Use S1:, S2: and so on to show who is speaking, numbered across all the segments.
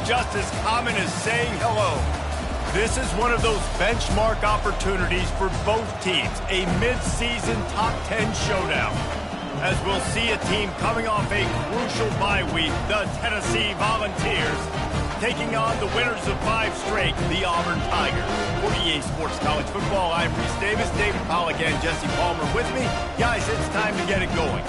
S1: just as common as saying hello. This is one of those benchmark opportunities for both teams, a mid-season top 10 showdown. As we'll see a team coming off a crucial bye week, the Tennessee Volunteers, taking on the winners of 5 straight, the Auburn Tigers. For EA Sports College Football, I'm Reese Davis, David Pollack, and Jesse Palmer with me. Guys, it's time to get it going.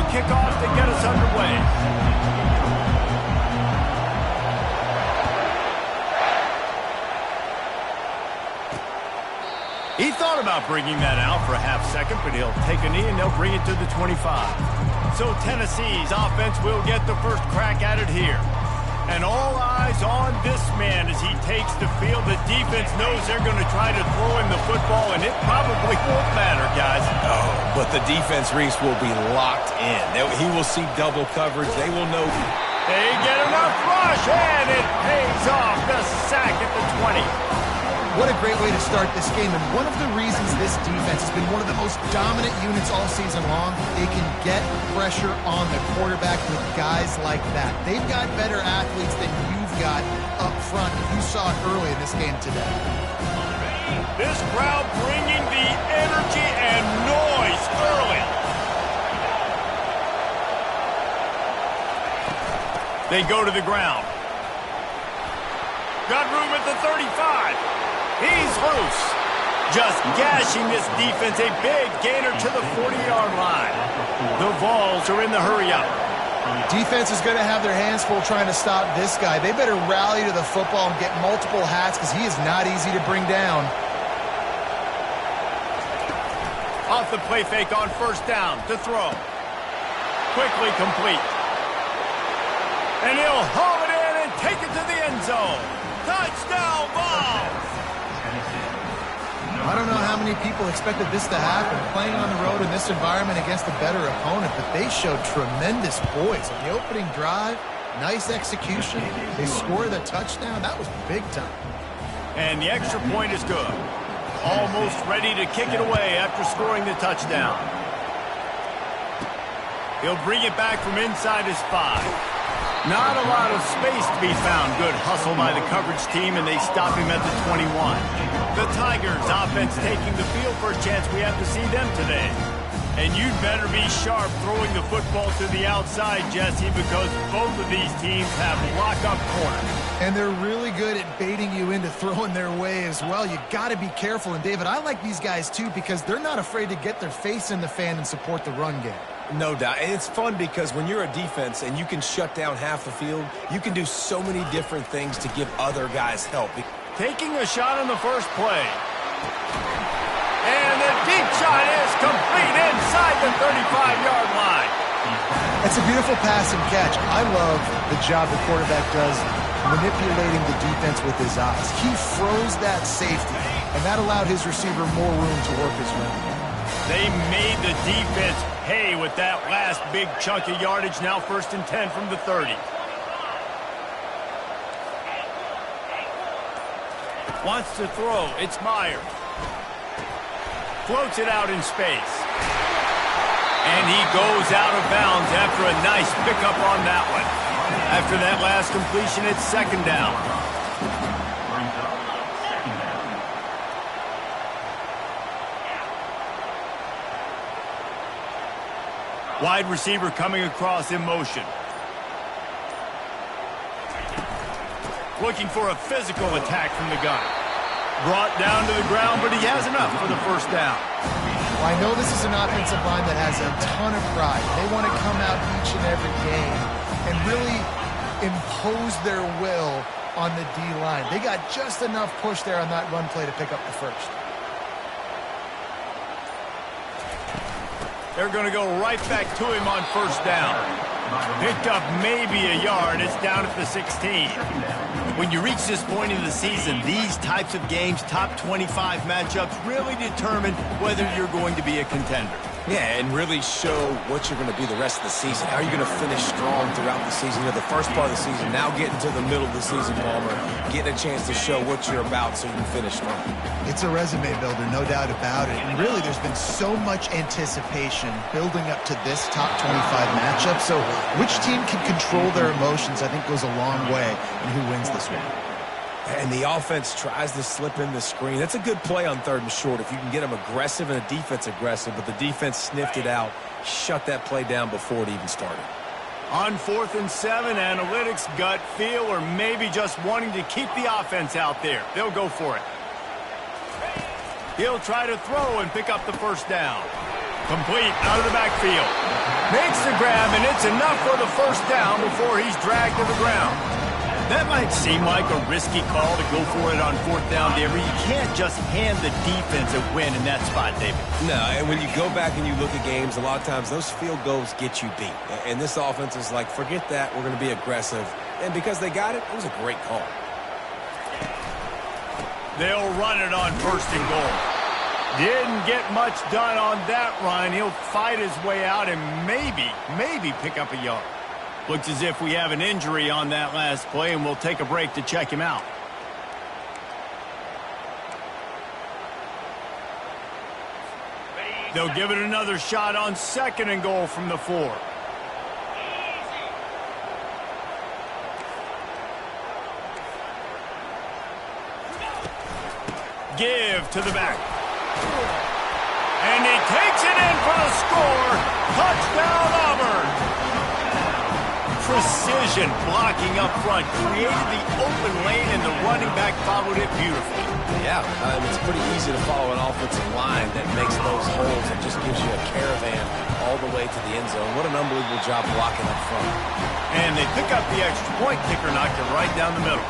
S1: Kickoff to get us underway. He thought about bringing that out for a half second, but he'll take a knee and they'll bring it to the 25. So Tennessee's offense will get the first crack at it here. And all eyes on this man as he takes the field. The defense knows they're going to try to throw him the football, and it probably won't matter, guys.
S2: Oh, but the defense, Reese, will be locked in. He will see double coverage. They will know.
S1: They get enough rush, and it pays off. The sack at the 20.
S3: What a great way to start this game, and one of the reasons this defense has been one of the most dominant units all season long, they can get pressure on the quarterback with guys like that. They've got better athletes than you've got up front. You saw it early in this game today.
S1: This crowd bringing the energy and noise early. They go to the ground. Got room at the 35. He's loose. Just gashing this defense. A big gainer to the 40-yard line. The Vols are in the hurry-up.
S3: Defense is going to have their hands full trying to stop this guy. They better rally to the football and get multiple hats because he is not easy to bring down.
S1: Off the play fake on first down to throw. Quickly complete. And he'll haul it in and take it to the end zone. Touchdown, Vols!
S3: I don't know how many people expected this to happen, playing on the road in this environment against a better opponent, but they showed tremendous poise. On the opening drive, nice execution. They scored a touchdown. That was big time.
S1: And the extra point is good. Almost ready to kick it away after scoring the touchdown. He'll bring it back from inside his 5. Not a lot of space to be found. Good hustle by the coverage team, and they stop him at the 21. The Tigers offense taking the field. First chance we have to see them today. And you'd better be sharp throwing the football to the outside, Jesse, because both of these teams have lock-up corners.
S3: And they're really good at baiting you into throwing their way as well. You got to be careful. And, David, I like these guys, too, because they're not afraid to get their face in the fan and support the run game.
S2: No doubt. And it's fun because when you're a defense and you can shut down half the field, you can do so many different things to give other guys help.
S1: Taking a shot on the first play. And the deep shot is complete inside the 35-yard line.
S3: It's a beautiful pass and catch. I love the job the quarterback does manipulating the defense with his eyes. He froze that safety, and that allowed his receiver more room to work his route.
S1: They made the defense pay with that last big chunk of yardage. Now 1st and 10 from the 30. Wants to throw. It's Myers. Floats it out in space. And he goes out of bounds after a nice pickup on that one. After that last completion, it's 2nd down. Wide receiver coming across in motion. Looking for a physical attack from the gun. Brought down to the ground, but he has enough for the 1st down.
S3: Well, I know this is an offensive line that has a ton of pride. They want to come out each and every game and really impose their will on the D-line. They got just enough push there on that run play to pick up the 1st.
S1: They're going to go right back to him on 1st down. Picked up maybe a yard. It's down at the 16. When you reach this point in the season, these types of games, top 25 matchups, really determine whether you're going to be a contender.
S2: Yeah, and really show what you're going to be the rest of the season. How are you going to finish strong throughout the season? You know, the first part of the season, now getting to the middle of the season, Palmer, getting a chance to show what you're about so you can finish strong.
S3: It's a resume builder, no doubt about it. And really, there's been so much anticipation building up to this top 25 matchup. So which team can control their emotions, I think, goes a long way in who wins this one.
S2: And the offense tries to slip in the screen. That's a good play on 3rd and short if you can get them aggressive and the defense aggressive, but the defense sniffed it out, shut that play down before it even started.
S1: On 4th and 7, analytics, gut feel, or maybe just wanting to keep the offense out there. They'll go for it. He'll try to throw and pick up the first down. Complete out of the backfield. Makes the grab, and it's enough for the first down before he's dragged to the ground. That might seem like a risky call to go for it on 4th down there, but you can't just hand the defense a win in that spot, David.
S2: No, and when you go back and you look at games, a lot of times those field goals get you beat. And this offense is like, forget that, we're going to be aggressive. And because they got it, it was a great call.
S1: They'll run it on 1st and goal. Didn't get much done on that run. He'll fight his way out and maybe pick up a yard. Looks as if we have an injury on that last play, and we'll take a break to check him out. They'll give it another shot on 2nd and goal from the 4. Give to the back. And he takes it in for the score. Touchdown, Auburn. Precision blocking up front created the open lane, and the running back followed it beautifully.
S2: Yeah, it's pretty easy to follow an offensive line that makes those holes and just gives you a caravan all the way to the end zone. What an unbelievable job blocking up front.
S1: And they pick up the extra point. Kicker knocked it right down the middle.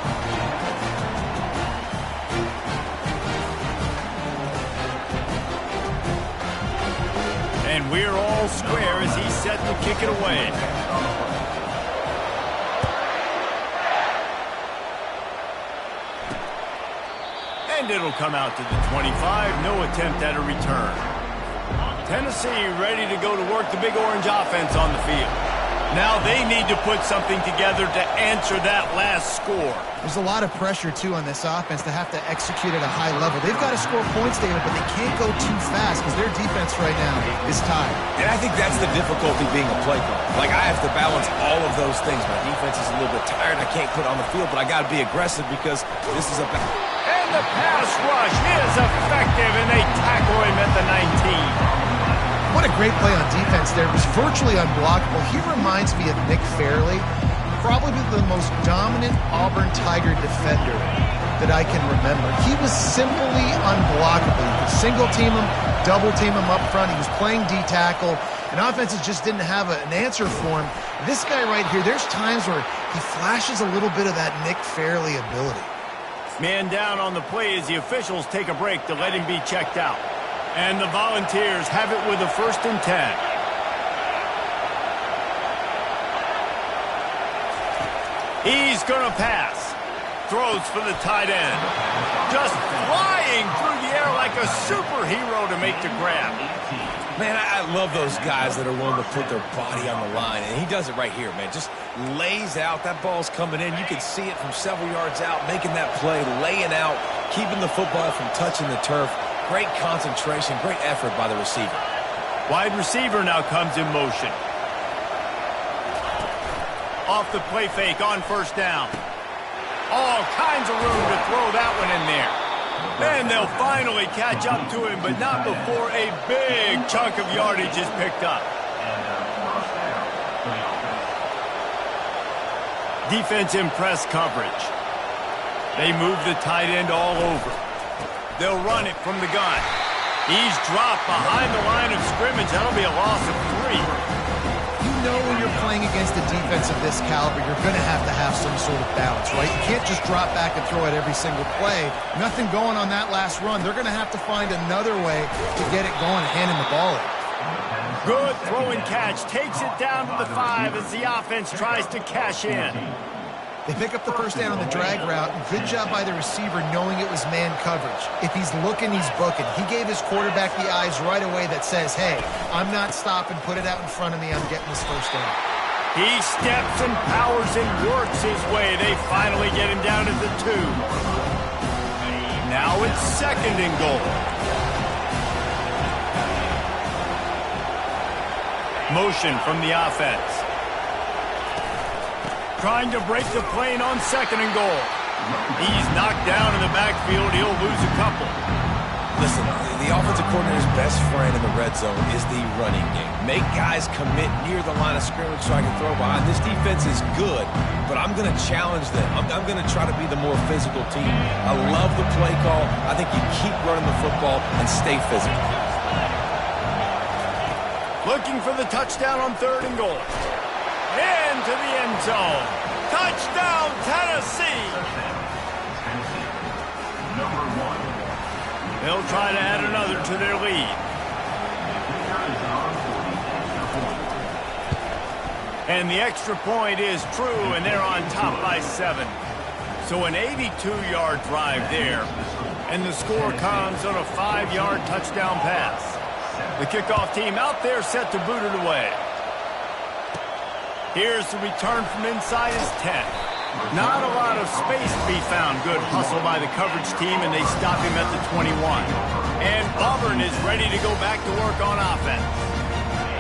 S1: And we're all square as he's set to kick it away. And it'll come out to the 25. No attempt at a return. Tennessee ready to go to work the Big Orange offense on the field. Now they need to put something together to answer that last score.
S3: There's a lot of pressure, too, on this offense to have to execute at a high level. They've got to score points, David, but they can't go too fast because their defense right now is tired.
S2: And I think that's the difficulty being a play caller. Like, I have to balance all of those things. My defense is a little bit tired. I can't put on the field, but I got to be aggressive because this is a...
S1: And the pass rush is effective, and they tackle him at the 19.
S3: What a great play on defense there. It was virtually unblockable. He reminds me of Nick Fairley, probably the most dominant Auburn Tiger defender that I can remember. He was simply unblockable. You could single team him, double team him up front. He was playing D-tackle, and offenses just didn't have an answer for him. This guy right here, there's times where he flashes a little bit of that Nick Fairley ability.
S1: Man down on the play as the officials take a break to let him be checked out. And the Volunteers have it with a 1st and 10. He's going to pass. Throws for the tight end. Just flying through the air like a superhero to make the grab.
S2: Man, I love those guys that are willing to put their body on the line. And he does it right here, man. Just lays out. That ball's coming in. You can see it from several yards out, making that play, laying out, keeping the football from touching the turf. Great concentration, great effort by the receiver.
S1: Wide receiver now comes in motion. Off the play fake on 1st down. All kinds of room to throw that one in there. And they'll finally catch up to him, but not before a big chunk of yardage is picked up. Defense in press coverage. They move the tight end all over. They'll run it from the gun. He's dropped behind the line of scrimmage. That'll be a loss of 3.
S3: You know when you're playing against a defense of this caliber, you're going to have some sort of balance, right? You can't just drop back and throw it every single play. Nothing going on that last run. They're going to have to find another way to get it going and hand him the ball in.
S1: Good throw and catch. Takes it down to the 5 as the offense tries to cash in.
S3: They pick up the first down on the drag route. Good job by the receiver knowing it was man coverage. If he's looking, he's booking. He gave his quarterback the eyes right away that says, hey, I'm not stopping. Put it out in front of me. I'm getting this first down.
S1: He steps and powers and works his way. They finally get him down at the 2. Now it's 2nd and goal. Motion from the offense. Trying to break the plane on 2nd and goal. He's knocked down in the backfield. He'll lose a couple.
S2: Listen, the offensive coordinator's best friend in the red zone is the running game. Make guys commit near the line of scrimmage so I can throw behind. This defense is good, but I'm going to challenge them. I'm going to try to be the more physical team. I love the play call. I think you keep running the football and stay physical.
S1: Looking for the touchdown on 3rd and goal. Into the end zone. Touchdown, Tennessee. They'll try to add another to their lead. And the extra point is true, and they're on top by 7. So an 82-yard drive there. And the score comes on a 5-yard touchdown pass. The kickoff team out there set to boot it away. Here's the return from inside his 10. Not a lot of space to be found. Good hustle by the coverage team, and they stop him at the 21. And Auburn is ready to go back to work on offense.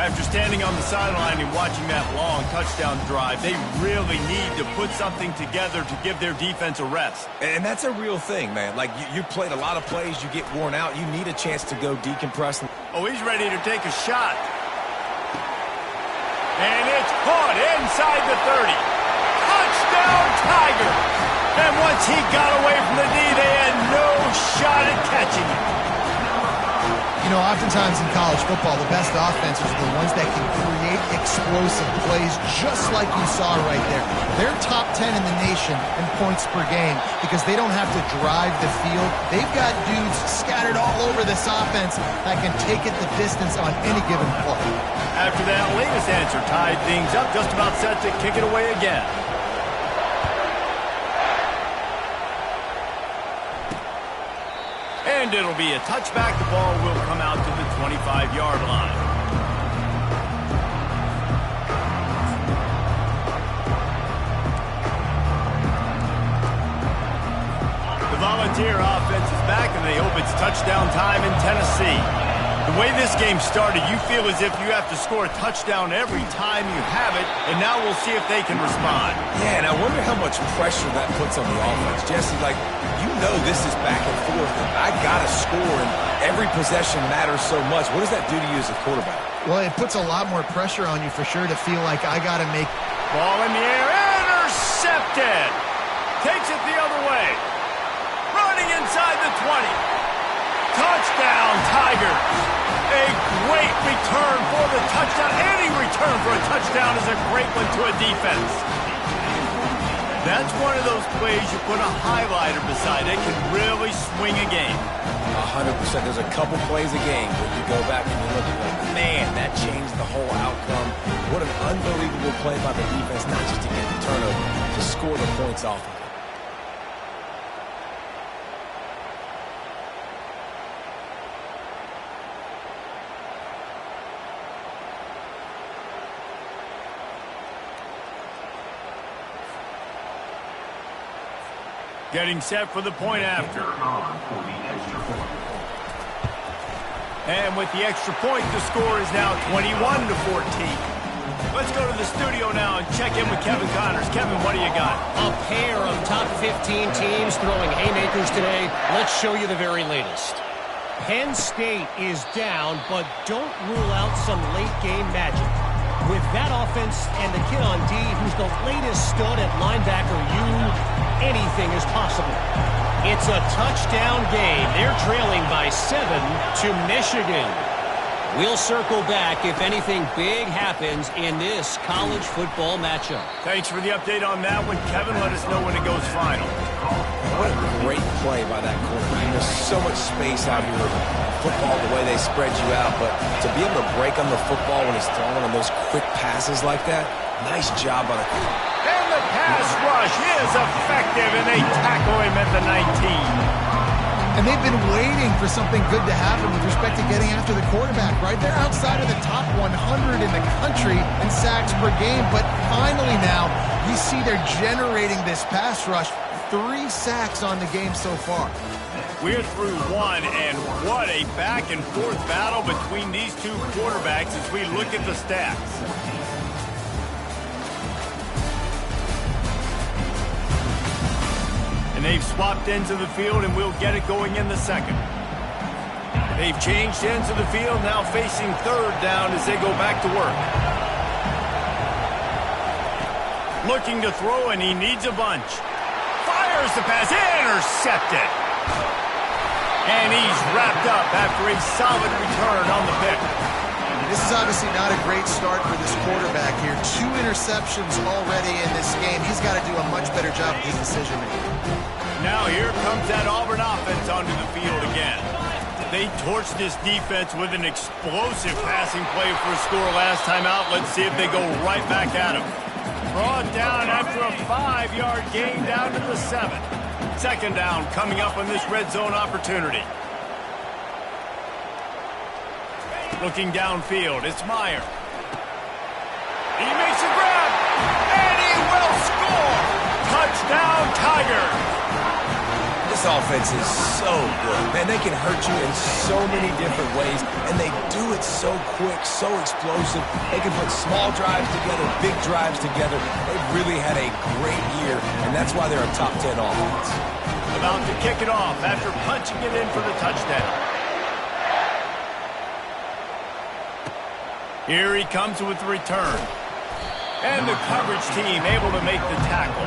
S1: After standing on the sideline and watching that long touchdown drive, they really need to put something together to give their defense a rest.
S2: And that's a real thing, man. Like, you played a lot of plays, you get worn out, you need a chance to go decompress.
S1: Oh, he's ready to take a shot. And it's caught inside the 30. Touchdown, Tiger! And once he got away from the D, they had no shot at catching him.
S3: You know, oftentimes in college football, the best offenses are the ones that can create explosive plays just like you saw right there. They're top 10 in the nation in points per game because they don't have to drive the field. They've got dudes scattered all over this offense that can take it the distance on any given play.
S1: After that latest answer tied things up, just about set to kick it away again. And it'll be a touchback. The ball will come out to the 25-yard line. The Volunteer offense is back, and they hope it's touchdown time in Tennessee. The way this game started, you feel as if you have to score a touchdown every time you have it, and now we'll see if they can respond.
S2: Yeah, and I wonder how much pressure that puts on the offense. Jesse, like, you know this is back and forth, and I got to score, and every possession matters so much. What does that do to you as a quarterback?
S3: Well, it puts a lot more pressure on you for sure to feel like I got to make...
S1: Ball in the air, intercepted! Takes it the other way. Running inside the 20. Touchdown, Tigers! A great return for the touchdown. Any return for a touchdown is a great one to a defense. That's one of those plays you put a highlighter beside. It can really swing a game.
S2: 100%. There's a couple plays a game where you go back and you look at like, man, that changed the whole outcome. What an unbelievable play by the defense, not just to get the turnover, to score the points off of it.
S1: Getting set for the point after. And with the extra point, the score is now 21-14. Let's go to the studio now and check in with Kevin Connors. Kevin, what do you got?
S4: A pair of top 15 teams throwing haymakers today. Let's show you the very latest. Penn State is down, but don't rule out some late-game magic. With that offense and the kid on D, who's the latest stud at linebacker, anything is possible. It's a touchdown game. They're trailing by 7 to Michigan. We'll circle back if anything big happens in this college football matchup.
S1: Thanks for the update on that one, Kevin. Let us know when it goes final.
S2: What a great play by that quarterback. There's so much space out here with football, the way they spread you out. But to be able to break on the football when he's throwing on those quick passes like that, nice job by the quarterback.
S1: And the pass rush is effective, and they tackle him at the 19.
S3: And they've been waiting for something good to happen with respect to getting after the quarterback, right? They're outside of the top 100 in the country in sacks per game, but finally now you see they're generating this pass rush. 3 sacks on the game so far.
S1: We're through one, and what a back-and-forth battle between these two quarterbacks as we look at the stats. And they've swapped ends of the field, and we'll get it going in the second. They've changed ends of the field, now facing third down as they go back to work. Looking to throw, and he needs a bunch. Fires the pass, intercepted. And he's wrapped up after a solid return on the pick.
S3: This is obviously not a great start for this quarterback here. 2 interceptions already in this game. He's got to do a much better job of his decision-making.
S1: Now here comes that Auburn offense onto the field again. They torched this defense with an explosive passing play for a score last time out. Let's see if they go right back at him. Brought down after a 5-yard gain down to the 7. Second down coming up on this red zone opportunity. Looking downfield, it's Meyer. He makes a grab, and he will score! Touchdown, Tigers!
S2: This offense is so good. Man, they can hurt you in so many different ways, and they do it so quick, so explosive. They can put small drives together, big drives together. They've really had a great year, and that's why they're a top 10 offense.
S1: About to kick it off after punching it in for the touchdown. Here he comes with the return. And the coverage team able to make the tackle.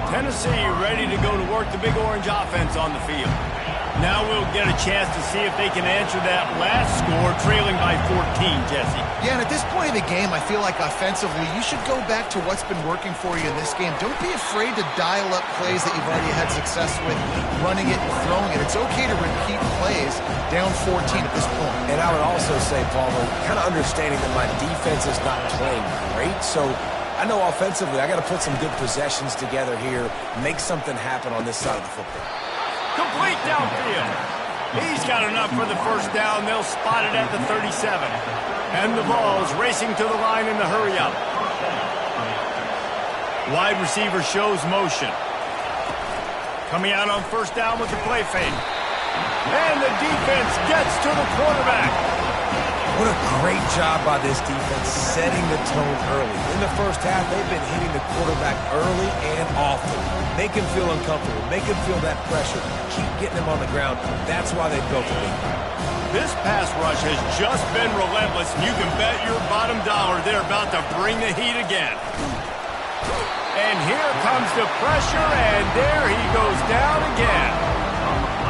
S1: Tennessee ready to go to work the Big Orange offense on the field. Now we'll get a chance to see if they can answer that last score, trailing by 14, Jesse.
S3: Yeah, and at this point of the game, I feel like offensively, you should go back to what's been working for you in this game. Don't be afraid to dial up plays that you've already had success with, running it and throwing it. It's okay to repeat plays down 14 at this point.
S2: And I would also say, Palmer, kind of understanding that my defense is not playing great, so I know offensively I got to put some good possessions together here, make something happen on this side of the football.
S1: Complete downfield. He's got enough for the first down. They'll spot it at the 37. And the ball's racing to the line in the hurry-up. Wide receiver shows motion. Coming out on first down with the play fake. And the defense gets to the quarterback.
S2: What a great job by this defense setting the tone early. In the first half, they've been hitting the quarterback early and often. Make him feel uncomfortable. Make him feel that pressure. Keep getting him on the ground. That's why they built the lead.
S1: This pass rush has just been relentless. You can bet your bottom dollar they're about to bring the heat again. And here comes the pressure, and there he goes down again.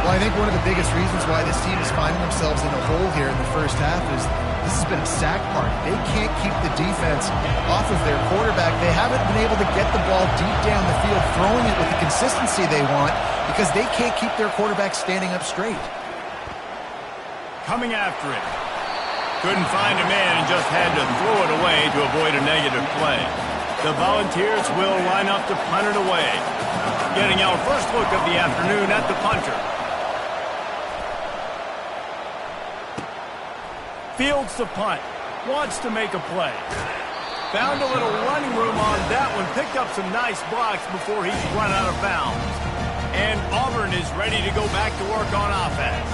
S3: Well, I think one of the biggest reasons why this team is finding themselves in a hole here in the first half is this has been a sack party. They can't keep the defense off of their quarterback. They haven't been able to get the ball deep down the field, throwing it with the consistency they want because they can't keep their quarterback standing up straight.
S1: Coming after it. Couldn't find a man and just had to throw it away to avoid a negative play. The Volunteers will line up to punt it away. Getting our first look of the afternoon at the punter. Fields the punt. Wants to make a play. Found a little running room on that one. Picked up some nice blocks before he's run out of bounds. And Auburn is ready to go back to work on offense.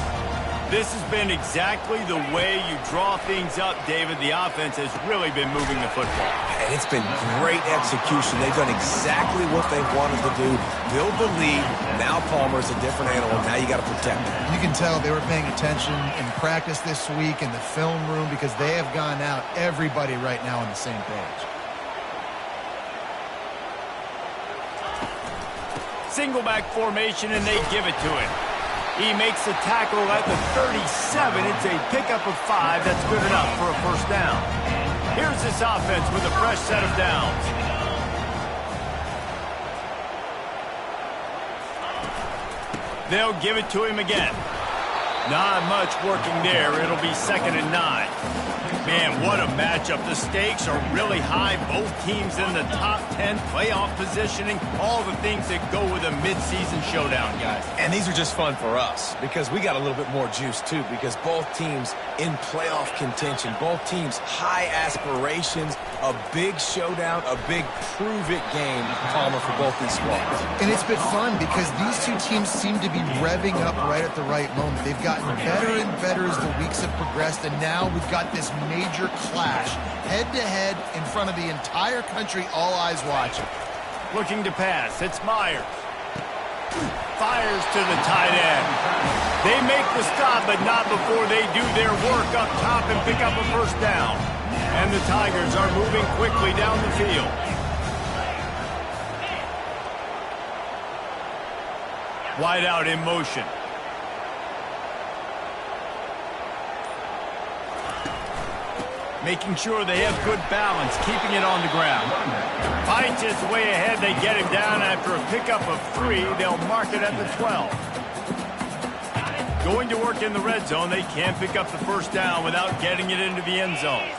S1: This has been exactly the way you draw things up, David. The offense has really been moving the football.
S2: And it's been great execution. They've done exactly what they wanted to do. Build the lead. Now Palmer's a different animal. Now you got to protect him.
S3: You can tell they were paying attention in practice this week in the film room because they have gone out, everybody right now on the same page.
S1: Single back formation, and they give it to him. He makes the tackle at the 37. It's a pickup of 5. That's good enough for a first down. Here's this offense with a fresh set of downs. They'll give it to him again. Not much working there. It'll be 2nd and 9. Man, what a matchup. The stakes are really high. Both teams in the top 10, playoff positioning, all the things that go with a midseason showdown, guys.
S2: And these are just fun for us because we got a little bit more juice, too, because both teams in playoff contention, both teams high aspirations, a big showdown, a big prove-it game, Palmer, for both these squads.
S3: And it's been fun because these two teams seem to be revving up right at the right moment. They've gotten better and better as the weeks have progressed, and now we've got this major clash, head-to-head in front of the entire country, all eyes watching.
S1: Looking to pass, it's Myers. Fires to the tight end. They make the stop, but not before they do their work up top and pick up a first down. And the Tigers are moving quickly down the field. Wide out in motion. Making sure they have good balance, keeping it on the ground. Fights his way ahead. They get him down after a pickup of 3. They'll mark it at the 12. Going to work in the red zone. They can't pick up the first down without getting it into the end zone.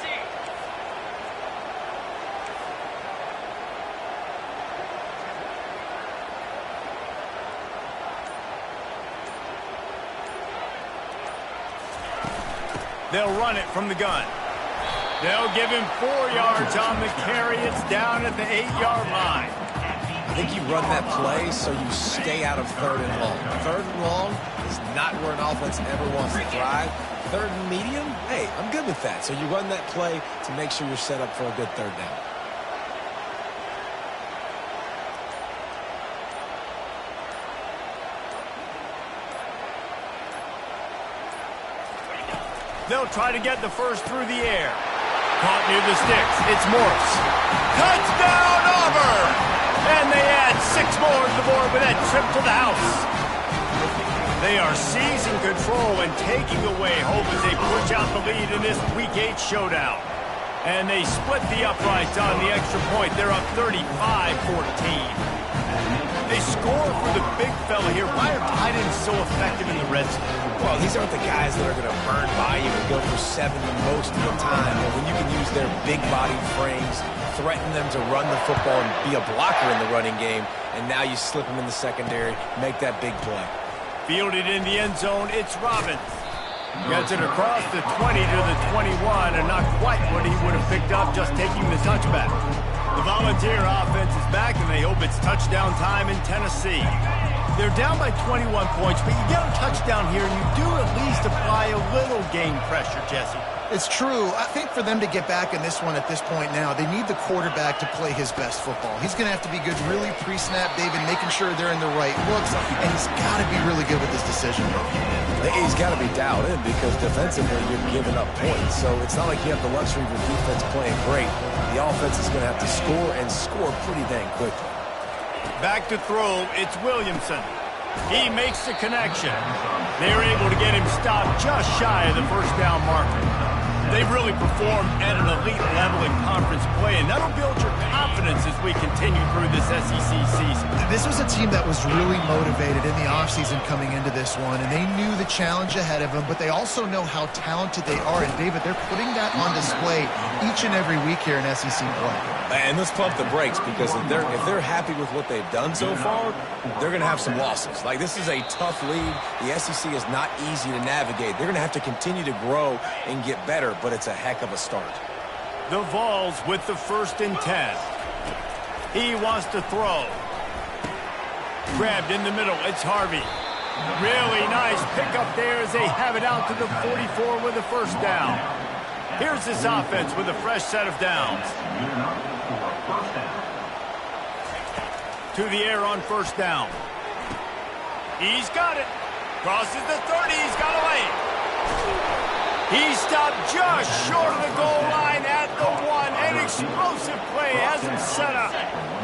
S1: They'll run it from the gun. They'll give him 4 yards on the carry. It's down at the 8-yard line.
S2: I think you run that play so you stay out of 3rd and long. 3rd and long is not where an offense ever wants to thrive. 3rd and medium, hey, I'm good with that. So you run that play to make sure you're set up for a good 3rd down.
S1: They'll try to get the first through the air. Caught near the sticks. It's Morse. Touchdown, Auburn! And they add 6 more to the board with that trip to the house. They are seizing control and taking away hope as they push out the lead in this Week 8 showdown. And they split the uprights on the extra point. They're up 35-14. They score for the big fella here. Why are tight ends so effective in the red zone?
S2: Well, these aren't the guys that are going to burn by you and go for 70 most of the time. But when you can use their big-bodied frames, threaten them to run the football and be a blocker in the running game, and now you slip them in the secondary, make that big play.
S1: Fielded in the end zone, it's Robbins. Gets it across the 20 to the 21, and not quite what he would have picked up just taking the touchback. The Volunteer offense is back, and they hope it's touchdown time in Tennessee. They're down by 21 points, but you get a touchdown here, and you do at least apply a little game pressure, Jesse.
S3: It's true. I think for them to get back in this one at this point now, they need the quarterback to play his best football. He's going to have to be good really pre-snap, David, making sure they're in the right looks, and he's got to be really good with his decision making.
S2: He's got to be dialed in because defensively you're giving up points. So it's not like you have the luxury of your defense playing great. The offense is going to have to score and score pretty dang quickly.
S1: Back to throw, it's Williamson. He makes the connection. They're able to get him stopped just shy of the first down marker. They've really performed at an elite level in conference play, and that'll build your confidence as we continue through this SEC season.
S3: This was a team that was really motivated in the offseason coming into this one, and they knew the challenge ahead of them, but they also know how talented they are. And, David, they're putting that on display each and every week here in SEC play.
S2: And let's pump the brakes because if they're happy with what they've done so far, they're going to have some losses. Like, this is a tough league. The SEC is not easy to navigate. They're going to have to continue to grow and get better, but it's a heck of a start.
S1: The Vols with the 1st and 10. He wants to throw. Grabbed in the middle. It's Harvey. Really nice pickup there as they have it out to the 44 with a first down. Here's this offense with a fresh set of downs. To the air on first down. He's got it. Crosses the 30. He's got away. He stopped just short of the goal line at the 1. An explosive play has him set up.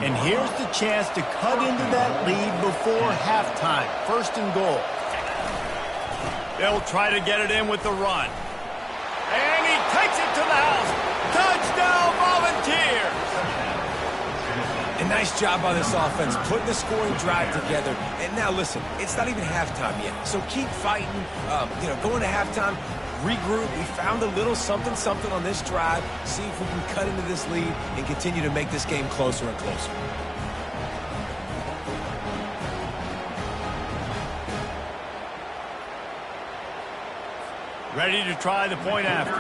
S1: And here's the chance to cut into that lead before halftime. 1st and goal. They'll try to get it in with the run. And he takes it to the house. Touchdown, Volunteers.
S2: And now Nice job by this offense, putting the scoring drive together. And now, listen, it's not even halftime yet. So keep fighting, going to halftime, regroup. We found a little something on this drive. See if we can cut into this lead and continue to make this game closer and closer.
S1: Ready to try the point after.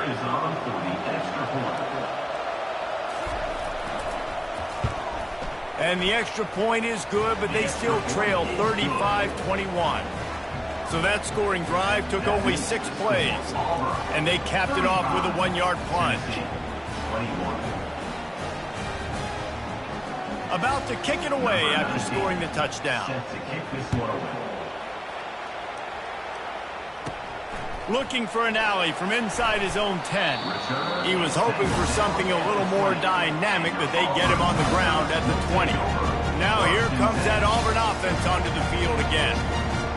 S1: And the extra point is good, but they still trail 35-21. So that scoring drive took only 6 plays, and they capped it off with a 1-yard plunge. About to kick it away after scoring the touchdown. Looking for an alley from inside his own 10. He was hoping for something a little more dynamic, but they get him on the ground at the 20. Now here comes that Auburn offense onto the field again.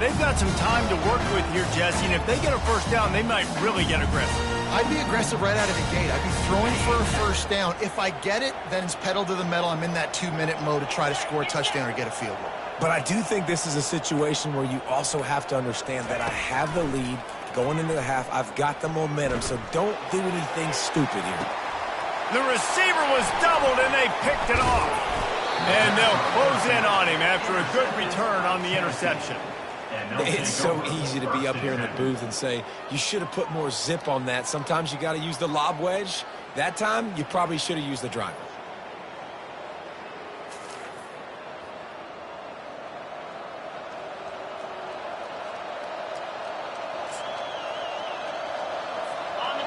S1: They've got some time to work with here, Jesse, and if they get a first down, they might really get aggressive.
S3: I'd be aggressive right out of the gate. I'd be throwing for a first down. If I get it, then it's pedal to the metal. I'm in that 2-minute mode to try to score a touchdown or get a field goal.
S2: But I do think this is a situation where you also have to understand that I have the lead going into the half. I've got the momentum, so don't do anything stupid here.
S1: The receiver was doubled, and they picked it off. And they'll close in on him after a good return on the interception.
S2: It's so easy to be up here in the booth and say, you should have put more zip on that. Sometimes you got to use the lob wedge. That time, you probably should have used the driver.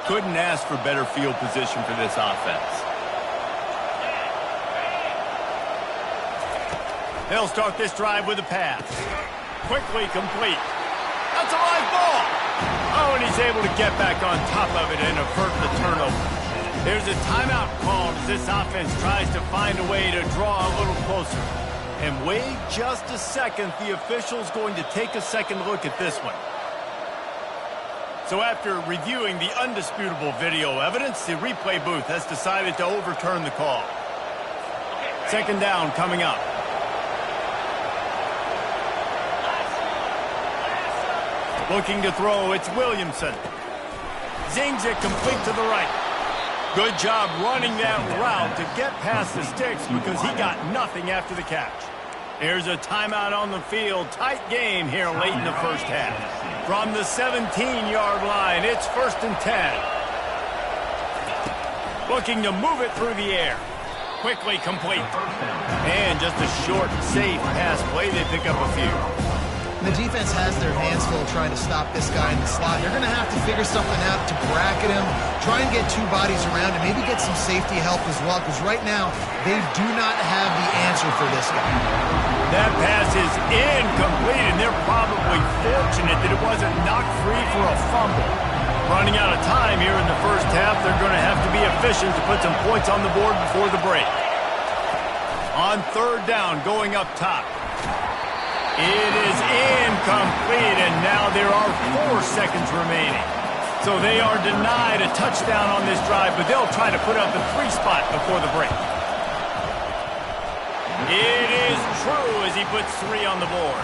S1: Couldn't ask for better field position for this offense. They'll start this drive with a pass. Quickly complete. That's a live ball. Oh, and he's able to get back on top of it and avert the turnover. There's a timeout called as this offense tries to find a way to draw a little closer. And wait just a second. The official's going to take a second look at this one. So after reviewing the undisputable video evidence, the replay booth has decided to overturn the call. Second down coming up. Looking to throw, it's Williamson. Zings it complete to the right. Good job running that route to get past the sticks because he got nothing after the catch. Here's a timeout on the field. Tight game here late in the first half. From the 17-yard line, it's 1st and 10. Looking to move it through the air. Quickly complete. And just a short, safe pass play. They pick up a few.
S3: The defense has their hands full trying to stop this guy in the slot. They're going to have to figure something out to bracket him, try and get 2 bodies around him, maybe get some safety help as well, because right now they do not have the answer for this guy.
S1: That pass is incomplete, and they're probably fortunate that it wasn't knocked free for a fumble. Running out of time here in the first half, they're going to have to be efficient to put some points on the board before the break. On 3rd down, going up top. It is incomplete, and now there are 4 seconds remaining. So they are denied a touchdown on this drive, but they'll try to put up the 3 spot before the break. It is true as he puts 3 on the board.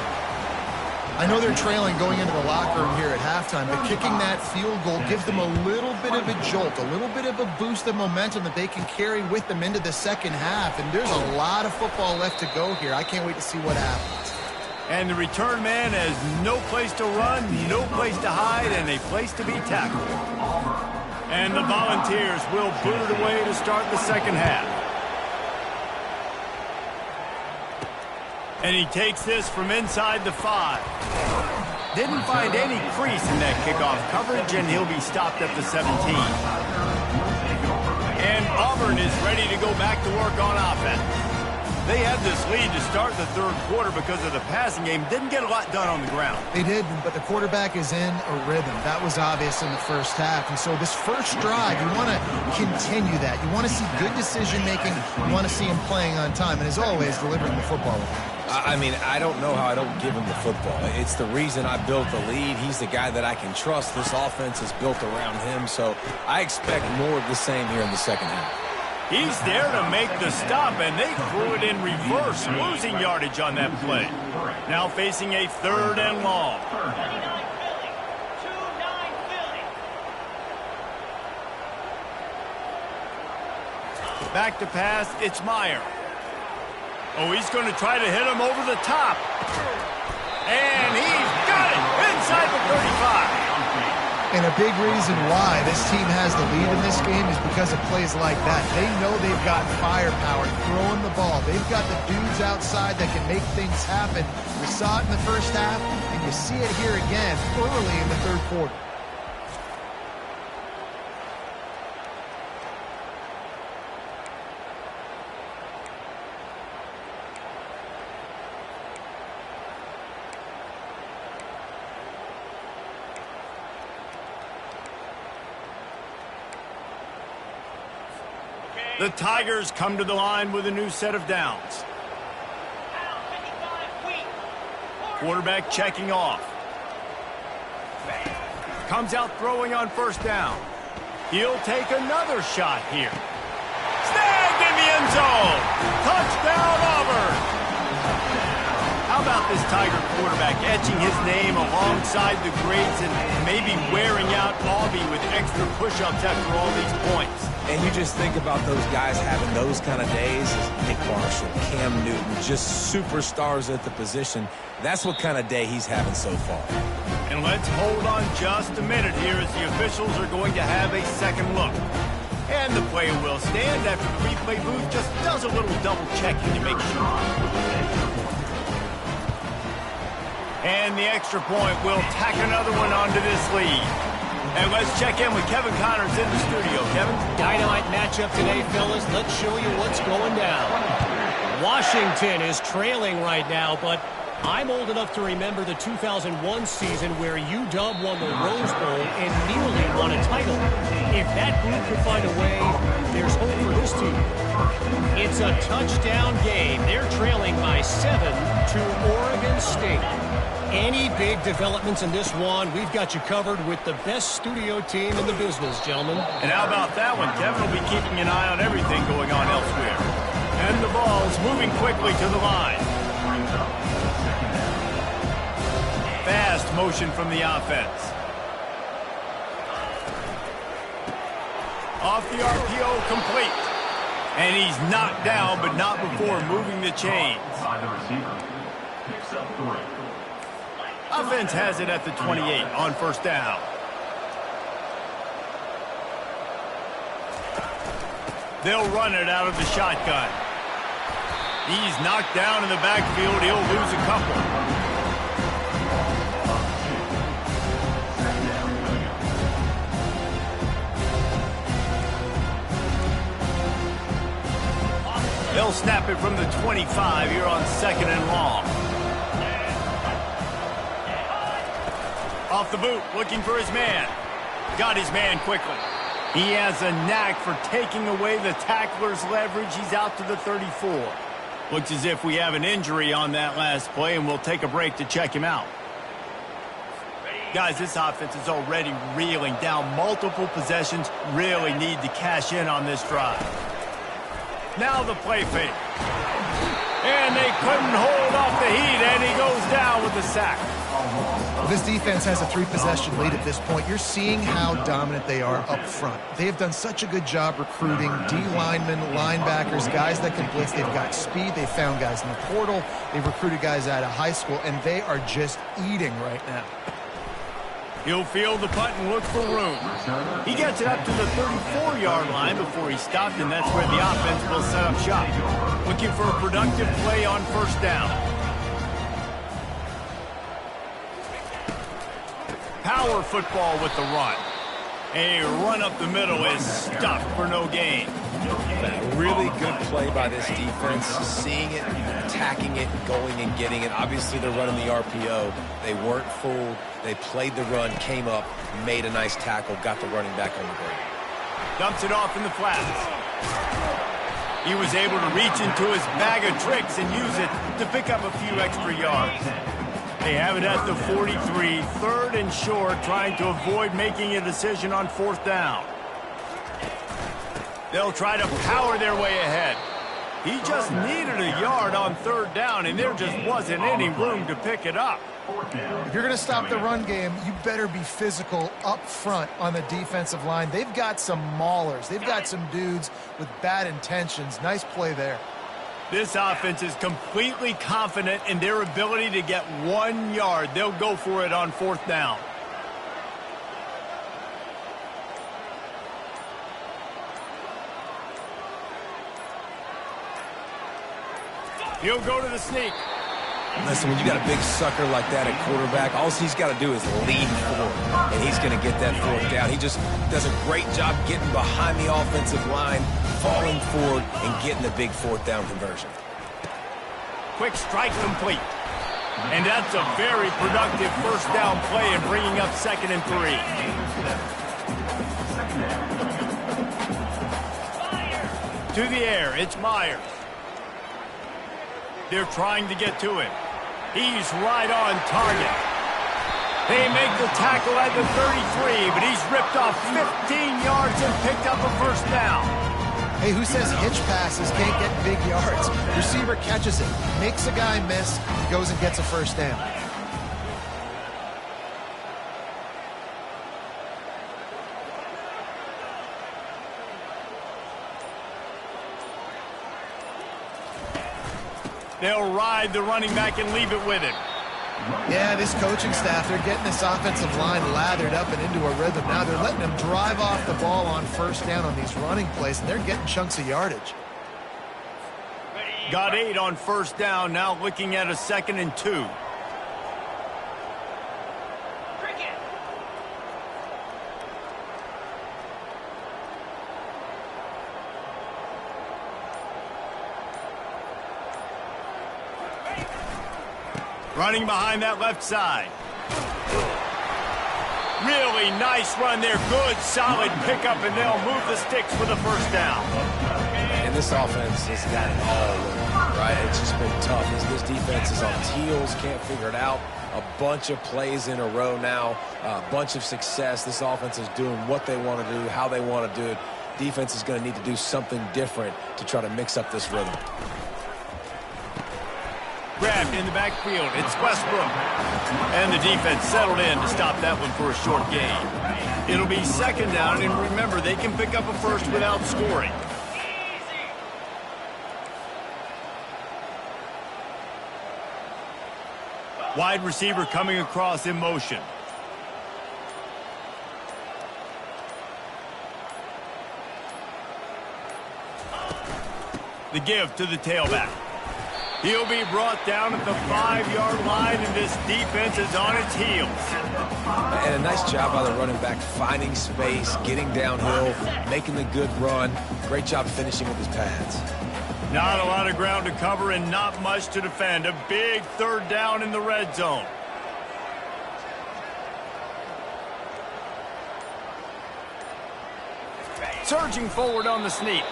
S3: I know they're trailing going into the locker room here at halftime, but kicking that field goal gives them a little bit of a jolt, a little bit of a boost of momentum that they can carry with them into the second half, and there's a lot of football left to go here. I can't wait to see what happens.
S1: And the return man has no place to run, no place to hide, and a place to be tackled. And the Volunteers will boot it away to start the second half. And he takes this from inside the 5. Didn't find any crease in that kickoff coverage, and he'll be stopped at the 17. And Auburn is ready to go back to work on offense. They had this lead to start the 3rd quarter because of the passing game. Didn't get a lot done on the ground.
S3: They did, but the quarterback is in a rhythm. That was obvious in the first half. And so this first drive, you want to continue that. You want to see good decision-making. You want to see him playing on time. And as always, delivering the football.
S2: I mean, I don't know how I don't give him the football. It's the reason I built the lead. He's the guy that I can trust. This offense is built around him. So I expect more of the same here in the second half.
S1: He's there to make the stop, and they threw it in reverse, losing yardage on that play. Now facing a 3rd and long. Back to pass, it's Meyer. Oh, he's going to try to hit him over the top. And he's got it inside the 35.
S3: And a big reason why this team has the lead in this game is because of plays like that. They know they've got firepower throwing the ball. They've got the dudes outside that can make things happen. We saw it in the first half, and you see it here again early in the 3rd quarter.
S1: The Tigers come to the line with a new set of downs. Quarterback checking off. Comes out throwing on 1st down. He'll take another shot here. Snagged in the end zone. Touchdown, Auburn. How about this Tiger quarterback etching his name alongside the greats and maybe wearing out Aubie with extra push-ups after all these points?
S2: And you just think about those guys having those kind of days as Nick Marshall, Cam Newton, just superstars at the position. That's what kind of day he's having so far.
S1: And let's hold on just a minute here as the officials are going to have a second look. And the play will stand after the replay booth just does a little double checking to make sure. And the extra point will tack another one onto this lead. And let's check in with Kevin Connors in the studio. Kevin?
S4: Dynamite matchup today, fellas. Let's show you what's going down. Washington is trailing right now, but I'm old enough to remember the 2001 season where UW won the Rose Bowl and nearly won a title. If that group could find a way, there's hope for this team. It's a touchdown game. They're trailing by 7 to Oregon State. Any big developments in this one, we've got you covered with the best studio team in the business, gentlemen.
S1: And how about that one? Kevin will be keeping an eye on everything going on elsewhere. And the ball's moving quickly to the line. Fast motion from the offense. Off the RPO, complete. And he's knocked down, but not before moving the chains. Offense has it at the 28 on 1st down. They'll run it out of the shotgun. He's knocked down in the backfield. He'll lose a couple. They'll snap it from the 25 here on 2nd and long. Off the boot, looking for his man. Got his man quickly. He has a knack for taking away the tackler's leverage. He's out to the 34. Looks as if we have an injury on that last play, and we'll take a break to check him out. Guys, this offense is already reeling down. Multiple possessions, really need to cash in on this drive. Now the play fake. And they couldn't hold off the heat, and he goes down with the sack.
S3: Well, this defense has a 3-possession lead at this point. You're seeing how dominant they are up front. They have done such a good job recruiting D-linemen, linebackers, guys that can blitz. They've got speed. They've found guys in the portal. They've recruited guys out of high school, and they are just eating right now.
S1: He'll field the punt and look for room. He gets it up to the 34-yard line before he stopped, and that's where the offense will set up shop. Looking for a productive play on 1st down. Power football with the run. A run up the middle is stuffed for no gain.
S2: A really good play by this defense, seeing it, attacking it, going and getting it. Obviously, they're running the RPO. They weren't fooled. They played the run, came up, made a nice tackle, got the running back on the ground.
S1: Dumps it off in the flats. He was able to reach into his bag of tricks and use it to pick up a few extra yards. They have it at the 43, 3rd and short, trying to avoid making a decision on 4th down. They'll try to power their way ahead. He just needed a yard on third down, and there just wasn't any room to pick it up.
S3: If you're going to stop the run game, you better be physical up front on the defensive line. They've got some maulers. They've got some dudes with bad intentions. Nice play there.
S1: This offense is completely confident in their ability to get 1 yard. They'll go for it on fourth down. He'll go to the sneak.
S2: Listen, when you got a big sucker like that at quarterback, all he's got to do is lean forward, and he's going to get that fourth down. He just does a great job getting behind the offensive line, falling forward, and getting the big fourth down conversion.
S1: Quick strike complete. And that's a very productive first down play and bringing up 2nd and 3. To the air, it's Myers. They're trying to get to him. He's right on target. They make the tackle at the 33, but he's ripped off 15 yards and picked up a first down.
S3: Hey, who says hitch passes can't get big yards? Receiver catches it, makes a guy miss, goes and gets a first down.
S1: They'll ride the running back and leave it with him.
S3: Yeah, this coaching staff, they're getting this offensive line lathered up and into a rhythm. Now they're letting them drive off the ball on first down on these running plays, and they're getting chunks of yardage.
S1: Got 8 on first down, now looking at a 2nd and 2. Running behind that left side. Really nice run there. Good, solid pickup, and they'll move the sticks for the first down.
S2: And this offense has got it all over, right? It's just been tough. This defense is on heels, can't figure it out. A bunch of plays in a row now, a bunch of success. This offense is doing what they want to do, how they want to do it. Defense is going to need to do something different to try to mix up this rhythm.
S1: Grabbed in the backfield. It's Westbrook. And the defense settled in to stop that one for a short gain. It'll be 2nd down, and remember, they can pick up a first without scoring. Wide receiver coming across in motion. The give to the tailback. He'll be brought down at the 5-yard line, and this defense is on its heels.
S2: And a nice job by the running back, finding space, getting downhill, making the good run. Great job finishing with his pads.
S1: Not a lot of ground to cover and not much to defend. A big 3rd down in the red zone. Surging forward on the sneak.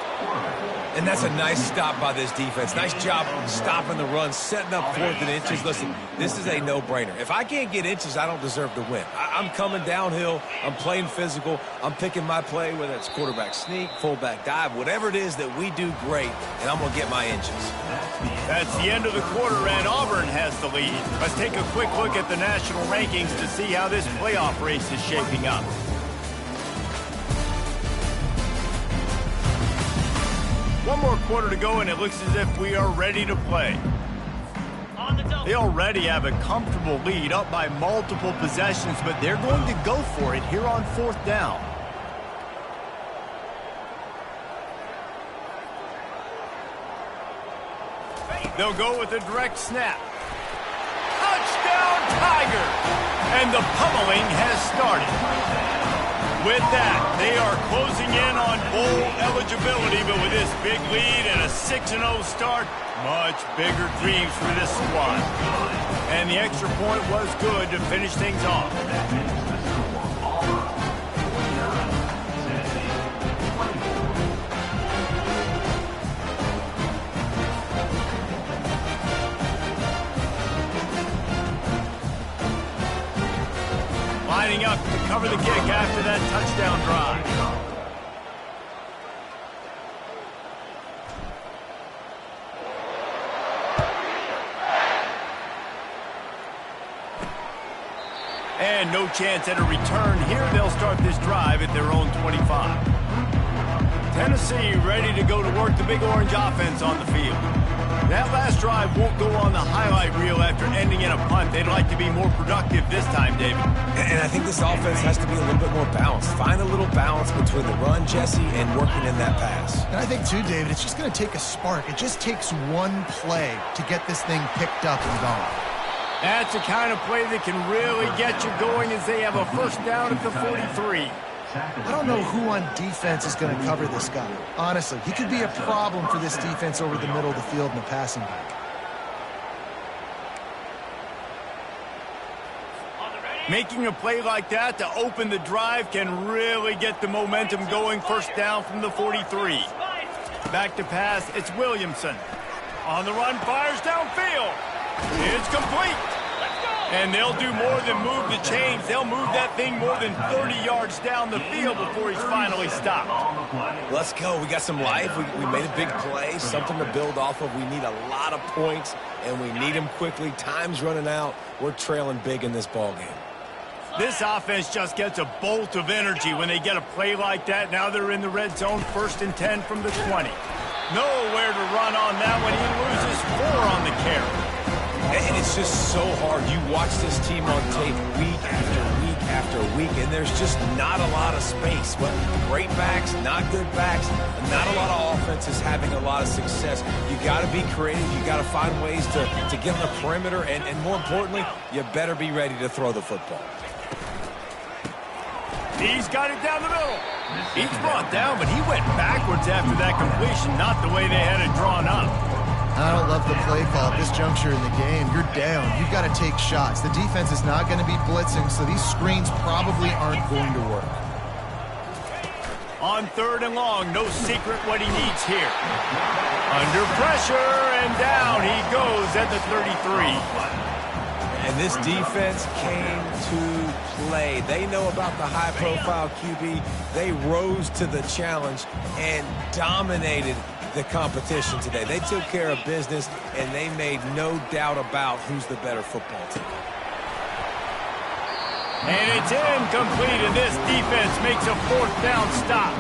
S2: And that's a nice stop by this defense. Nice job stopping the run, setting up 4th and inches. Listen, this is a no-brainer. If I can't get inches, I don't deserve to win. I'm coming downhill. I'm playing physical. I'm picking my play, whether it's quarterback sneak, fullback dive, whatever it is that we do great, and I'm going to get my inches.
S1: That's the end of the quarter, and Auburn has the lead. Let's take a quick look at the national rankings to see how this playoff race is shaping up. One more quarter to go, and it looks as if we are ready to play. They already have a comfortable lead, up by multiple possessions, but they're going to go for it here on 4th down. They'll go with a direct snap. Touchdown, Tigers! And the pummeling has started. With that, they are closing in on bowl eligibility, but with this big lead and a 6-0 start, much bigger dreams for this squad. And the extra point was good to finish things off. Lining up to cover the kick after that touchdown drive. And no chance at a return here. They'll start this drive at their own 25. Tennessee ready to go to work the Big Orange offense on the field. That last drive won't go on the highlight reel after ending in a punt. They'd like to be more productive this time, David.
S2: And I think this offense has to be a little bit more balanced. Find a little balance between the run, Jesse, and working in that pass.
S3: And I think, too, David, it's just going to take a spark. It just takes one play to get this thing picked up and going.
S1: That's the kind of play that can really get you going as they have a first down at the 43.
S3: I don't know who on defense is going to cover this guy. Honestly, he could be a problem for this defense over the middle of the field in the passing game.
S1: Making a play like that to open the drive can really get the momentum going. First down from the 43. Back to pass, it's Williamson. On the run, fires downfield. It's complete. And they'll do more than move the chains. They'll move that thing more than 30 yards down the field before he's finally stopped.
S2: Let's go. We got some life. We made a big play, something to build off of. We need a lot of points, and we need them quickly. Time's running out. We're trailing big in this ball game.
S1: This offense just gets a bolt of energy when they get a play like that. Now they're in the red zone, 1st and 10 from the 20. Nowhere to run on that one. He loses 4 on the carry.
S2: And it's just so hard. You watch this team on tape week after week after week, and there's just not a lot of space. But great backs, not good backs, not a lot of offenses having a lot of success. You got to be creative. You got to find ways to get on the perimeter, and more importantly, you better be ready to throw the football.
S1: He's got it down the middle. He's brought down, but he went backwards after that completion, not the way they had it drawn up.
S3: I don't love the play call at this juncture in the game. You're down. You've got to take shots. The defense is not going to be blitzing, so these screens probably aren't going to work.
S1: On 3rd and long, no secret what he needs here. Under pressure, and down he goes at the 33.
S2: And this defense came to play. They know about the high-profile QB. They rose to the challenge and dominated the competition today. They took care of business, and they made no doubt about who's the better football team.
S1: And it's incomplete, and this defense makes a 4th down stop.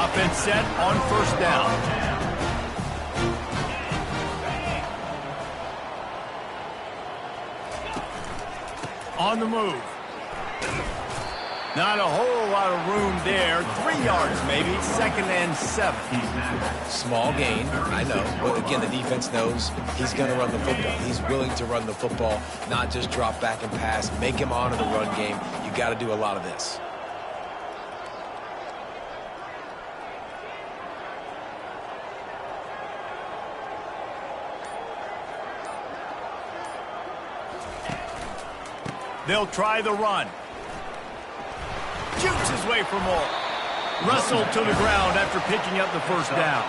S1: Offense set on 1st down. On the move. Not a whole lot of room there. 3 yards maybe. 2nd and 7.
S2: Small gain, I know. But again, the defense knows he's going to run the football. He's willing to run the football, not just drop back and pass. Make him honor the run game. You got to do a lot of this.
S1: They'll try the run. Shoots his way for more. Wrestled to the ground after picking up the 1st down.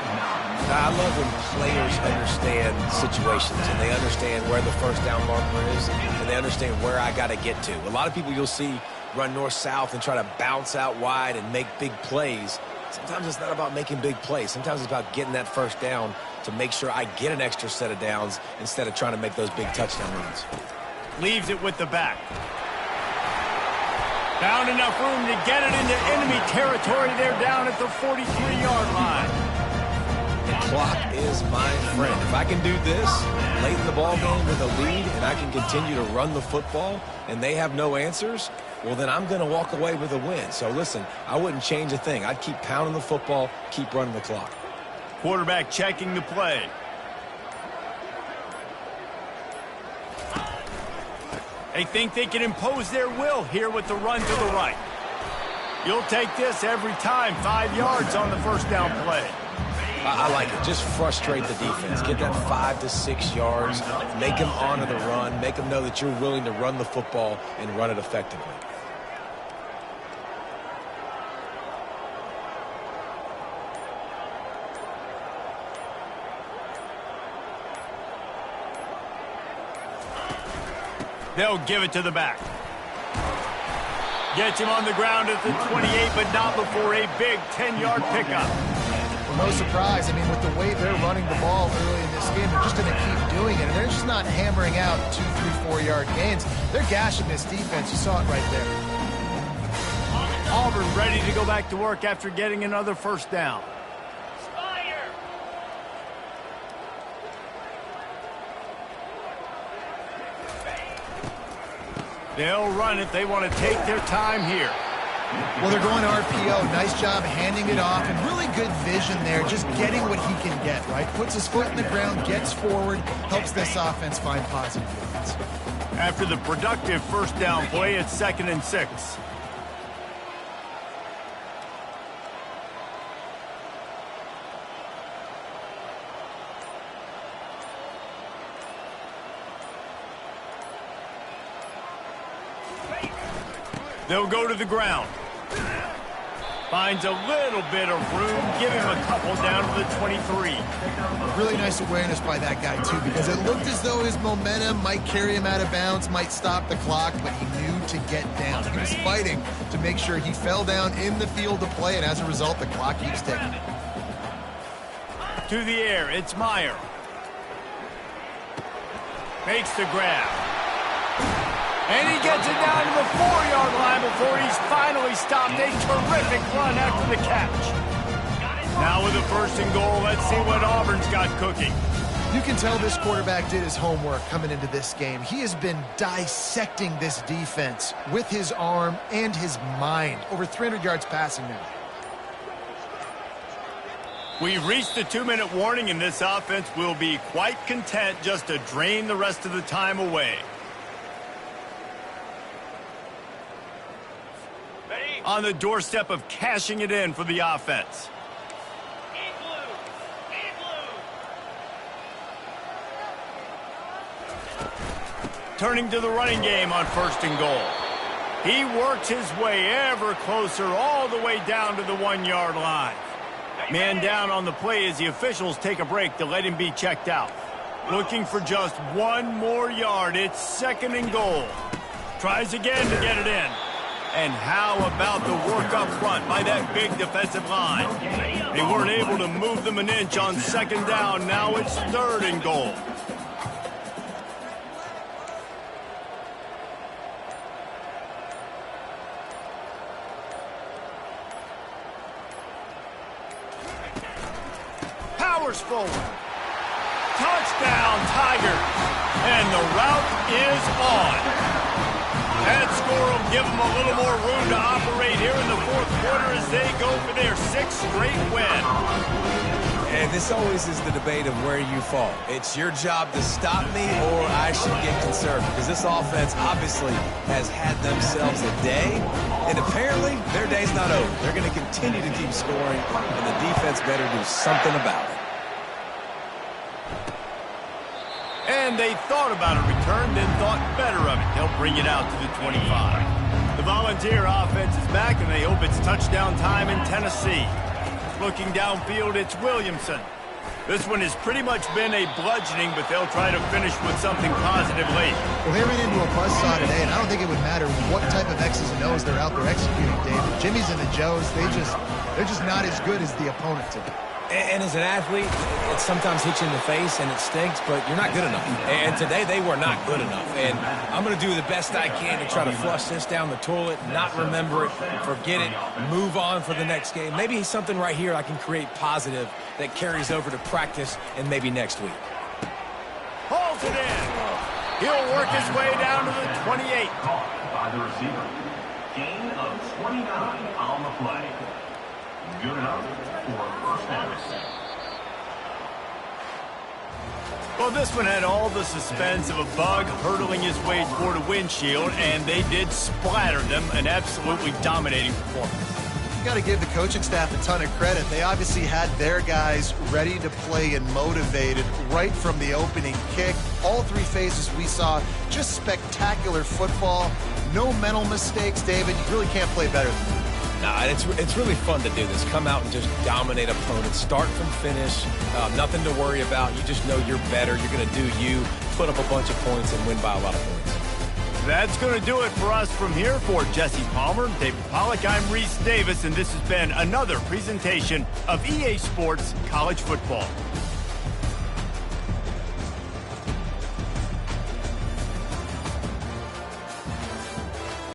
S2: I love when players understand situations and they understand where the 1st down marker is and they understand where I got to get to. A lot of people you'll see run north-south and try to bounce out wide and make big plays. Sometimes it's not about making big plays. Sometimes it's about getting that 1st down to make sure I get an extra set of downs instead of trying to make those big touchdown runs.
S1: Leaves it with the back. Found enough room to get it into enemy territory. They're down at the 43-yard line.
S2: The clock is my friend. If I can do this late in the ball game with a lead and I can continue to run the football and they have no answers, well, then I'm going to walk away with a win. So, listen, I wouldn't change a thing. I'd keep pounding the football, keep running the clock.
S1: Quarterback checking the play. They think they can impose their will here with the run to the right. You'll take this every time. 5 yards on the 1st down play.
S2: I like it. Just frustrate the defense. Get that 5 to 6 yards. Make them honor the run. Make them know that you're willing to run the football and run it effectively.
S1: They'll give it to the back. Gets him on the ground at the 28, but not before a big 10-yard pickup.
S3: Well, no surprise. I mean, with the way they're running the ball early in this game, they're just going to keep doing it. And they're just not hammering out 2, 3, 4-yard gains. They're gashing this defense. You saw it right there.
S1: Auburn ready to go back to work after getting another first down. They'll run it. They want to take their time here.
S3: Well, they're going RPO. Nice job handing it off, and really good vision there, just getting what he can get, right? Puts his foot in the ground, gets forward, helps this offense find positive yards.
S1: After the productive first down play, it's 2nd and 6. They'll go to the ground. Finds a little bit of room. Give him a couple down to the 23.
S3: Really nice awareness by that guy, too, because it looked as though his momentum might carry him out of bounds, might stop the clock, but he knew to get down. He was fighting to make sure he fell down in the field of play, and as a result, the clock keeps ticking.
S1: To the air, it's Meyer. Makes the grab. And he gets it down to the 4-yard line before he's finally stopped. A terrific run after the catch. Now with a 1st and goal, let's see what Auburn's got cooking.
S3: You can tell this quarterback did his homework coming into this game. He has been dissecting this defense with his arm and his mind. Over 300 yards passing now.
S1: We've reached the 2-minute warning, and this offense will be quite content just to drain the rest of the time away. On the doorstep of cashing it in for the offense. Turning to the running game on 1st and goal. He works his way ever closer all the way down to the 1-yard line. Man down on the play as the officials take a break to let him be checked out. Looking for just 1 more yard. It's 2nd and goal. Tries again to get it in. And how about the work up front by that big defensive line? They weren't able to move them an inch on 2nd down. Now it's 3rd and goal. Powers forward. Touchdown, Tigers. And the route is on. That score will give them a little more room to operate here in the 4th quarter as they go for their 6th straight win.
S2: And this always is the debate of where you fall. It's your job to stop me or I should get concerned, because this offense obviously has had themselves a day, and apparently their day's not over. They're going to continue to keep scoring, and the defense better do something about it.
S1: And they thought about a return, then thought better of it. They'll bring it out to the 25. The Volunteer offense is back, and they hope it's touchdown time in Tennessee. Looking downfield, it's Williamson. This one has pretty much been a bludgeoning, but they'll try to finish with something positive late.
S3: Well, they ran into a buzzsaw today, and I don't think it would matter what type of X's and O's they're out there executing, Dave. The Jimmies and the Joes, they're just not as good as the opponent today.
S2: And as an athlete, it sometimes hits you in the face and it stinks, but you're not good enough. And today they were not good enough. And I'm going to do the best I can to try to flush this down the toilet, not remember it, forget it, move on for the next game. Maybe something right here I can create positive that carries over to practice and maybe next week.
S1: Holds it in. He'll work his way down to the 28.
S5: By the receiver. Gain of 29 on the play. Good enough for 1st down.
S1: Well, this one had all the suspense of a bug hurtling his way toward a windshield, and they did splatter them, an absolutely dominating performance.
S3: You got to give the coaching staff a ton of credit. They obviously had their guys ready to play and motivated right from the opening kick. All 3 phases we saw, just spectacular football. No mental mistakes, David. You really can't play better than that.
S2: Nah, it's really fun to do this. Come out and just dominate opponents. Start from finish. Nothing to worry about. You just know you're better. You're going to do you, put up a bunch of points, and win by a lot of points.
S1: That's going to do it for us from here. For Jesse Palmer, David Pollack, I'm Reese Davis, and this has been another presentation of EA Sports College Football.